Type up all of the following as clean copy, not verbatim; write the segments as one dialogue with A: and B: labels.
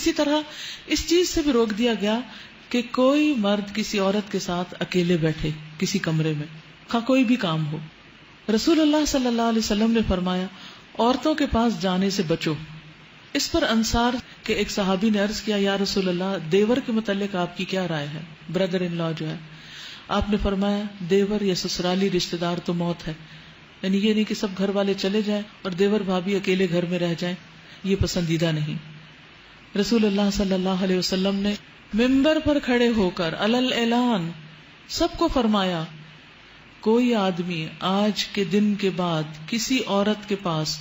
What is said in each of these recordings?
A: اسی طرح اس چیز سے بھی روک دیا گیا کہ کوئی مرد کسی عورت کے ساتھ اکیلے بیٹھے کسی کمرے میں، خواہ کوئی بھی کام ہو. رسول اللہ صلی اللہ علیہ وسلم نے فرمایا عورتوں کے پاس جانے سے بچو. اس پر انصار کے ایک صحابی نے عرض کیا یا رسول اللہ دیور کے متعلق آپ کی کیا رائے ہے، بردر ان لا جو ہے. آپ نے فرمایا دیور یا سسرالی رشتہ دار تو موت ہے، یعنی یہ نہیں کہ سب گھر والے چلے جائیں اور دیور بھابھی اکیلے گھر میں رہ جائیں، یہ پسندیدہ نہیں. رسول اللہ صلی اللہ علیہ وسلم نے ممبر پر کھڑے ہو کر علل اعلان سب کو فرمایا کوئی آدمی آج کے دن کے بعد کسی عورت کے پاس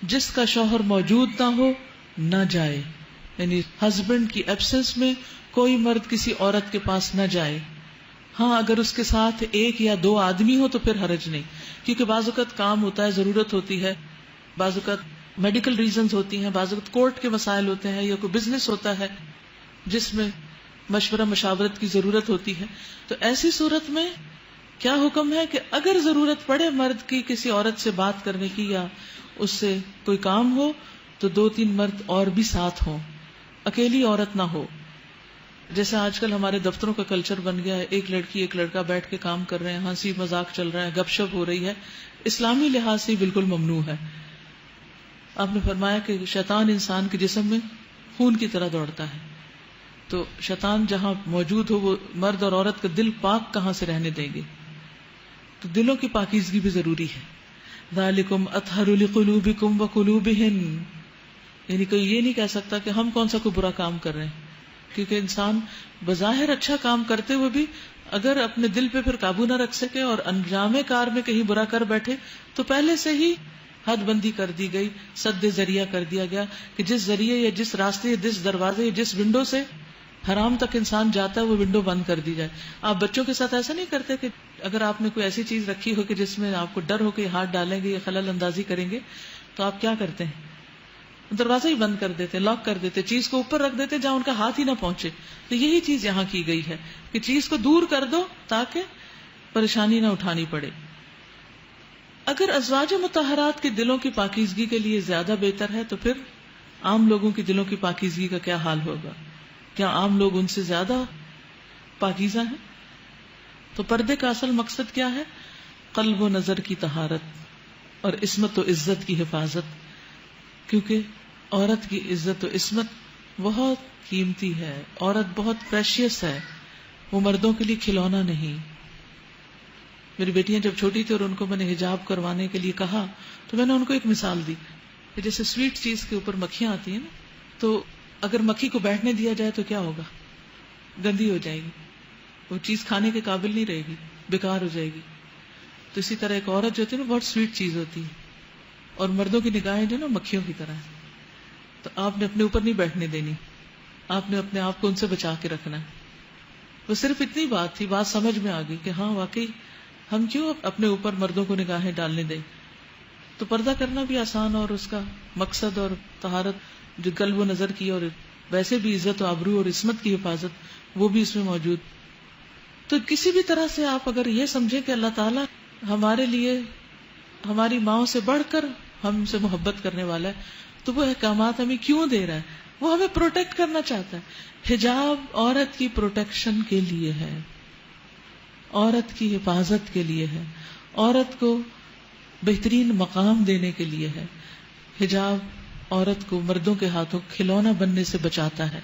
A: جس کا شوہر موجود نہ ہو نہ جائے، یعنی ہسبینڈ کی ایبسنس میں کوئی مرد کسی عورت کے پاس نہ جائے. ہاں اگر اس کے ساتھ ایک یا دو آدمی ہو تو پھر حرج نہیں، کیونکہ بعض اوقات کام ہوتا ہے، ضرورت ہوتی ہے، بعض اوقات میڈیکل ریزنز ہوتی ہیں، بعض اوقات کورٹ کے مسائل ہوتے ہیں، یا کوئی بزنس ہوتا ہے جس میں مشورہ مشاورت کی ضرورت ہوتی ہے. تو ایسی صورت میں کیا حکم ہے کہ اگر ضرورت پڑے مرد کی کسی عورت سے بات کرنے کی یا اس سے کوئی کام ہو تو 2-3 مرد اور بھی ساتھ ہوں، اکیلی عورت نہ ہو. جیسے آج کل ہمارے دفتروں کا کلچر بن گیا ہے، ایک لڑکی ایک لڑکا بیٹھ کے کام کر رہے ہیں، ہنسی مذاق چل رہا ہے، گپ شپ ہو رہی ہے، اسلامی لحاظ سے بالکل ممنوع ہے. آپ نے فرمایا کہ شیطان انسان کے جسم میں خون کی طرح دوڑتا ہے، تو شیطان جہاں موجود ہو وہ مرد اور عورت کا دل پاک کہاں سے رہنے دیں گے. تو دلوں کی پاکیزگی بھی ضروری ہے. ذالکم اطہر لقلوبکم وقلوبہن، یعنی کوئی یہ نہیں کہہ سکتا کہ ہم کون سا کوئی برا کام کر رہے ہیں، کیونکہ انسان بظاہر اچھا کام کرتے ہوئے بھی اگر اپنے دل پہ پھر قابو نہ رکھ سکے اور انجام کار میں کہیں برا کر بیٹھے تو پہلے سے ہی حد بندی کر دی گئی، سد ذریعہ کر دیا گیا کہ جس ذریعے یا جس راستے یا جس دروازے یا جس ونڈو سے حرام تک انسان جاتا ہے وہ ونڈو بند کر دی جائے. آپ بچوں کے ساتھ ایسا نہیں کرتے کہ اگر آپ نے کوئی ایسی چیز رکھی ہو کہ جس میں آپ کو ڈر ہو کہ ہاتھ ڈالیں گے یا خلل اندازی کریں گے تو آپ کیا کرتے ہیں؟ دروازہ ہی بند کر دیتے، لاک کر دیتے، چیز کو اوپر رکھ دیتے جہاں ان کا ہاتھ ہی نہ پہنچے. تو یہی چیز یہاں کی گئی ہے کہ چیز کو دور کر دو تاکہ پریشانی نہ اٹھانی پڑے. اگر ازواج مطہرات کے دلوں کی پاکیزگی کے لیے زیادہ بہتر ہے تو پھر عام لوگوں کی دلوں کی پاکیزگی کا کیا حال ہوگا؟ کیا عام لوگ ان سے زیادہ پاکیزہ ہیں؟ تو پردے کا اصل مقصد کیا ہے؟ قلب و نظر کی طہارت اور عصمت و عزت کی حفاظت، کیونکہ عورت کی عزت و عصمت بہت قیمتی ہے. عورت بہت پریشیس ہے، وہ مردوں کے لیے کھلونا نہیں. میری بیٹیاں جب چھوٹی تھی اور ان کو میں نے حجاب کروانے کے لیے کہا تو میں نے ان کو ایک مثال دی کہ جیسے سویٹ چیز کے اوپر مکھیاں آتی ہیں نا، تو اگر مکھی کو بیٹھنے دیا جائے تو کیا ہوگا؟ گندی ہو جائے گی، وہ چیز کھانے کے قابل نہیں رہے گی، بیکار ہو جائے گی. تو اسی طرح ایک عورت جو ہوتی ہے نا بہت سویٹ چیز ہوتی ہے، اور مردوں کی نگاہیں جو نا مکھیوں کی طرح ہے. تو آپ نے اپنے اوپر نہیں بیٹھنے دینی، آپ نے اپنے آپ کو ان سے بچا کے رکھنا ہے. وہ صرف اتنی بات تھی، بات سمجھ میں آ گئی کہ ہاں واقعی ہم کیوں اپنے اوپر مردوں کو نگاہیں ڈالنے دیں. تو پردہ کرنا بھی آسان اور اس کا مقصد اور طہارت جو قلب و نظر کی اور ویسے بھی عزت و آبرو اور عصمت کی حفاظت وہ بھی اس میں موجود. تو کسی بھی طرح سے آپ اگر یہ سمجھیں کہ اللہ تعالیٰ ہمارے لیے ہماری ماؤں سے بڑھ کر ہم سے محبت کرنے والا ہے تو وہ احکامات ہمیں کیوں دے رہا ہے؟ وہ ہمیں پروٹیکٹ کرنا چاہتا ہے. حجاب عورت کی پروٹیکشن کے لیے ہے، عورت کی حفاظت کے لیے ہے، عورت کو بہترین مقام دینے کے لیے ہے. حجاب عورت کو مردوں کے ہاتھوں کھلونا بننے سے بچاتا ہے.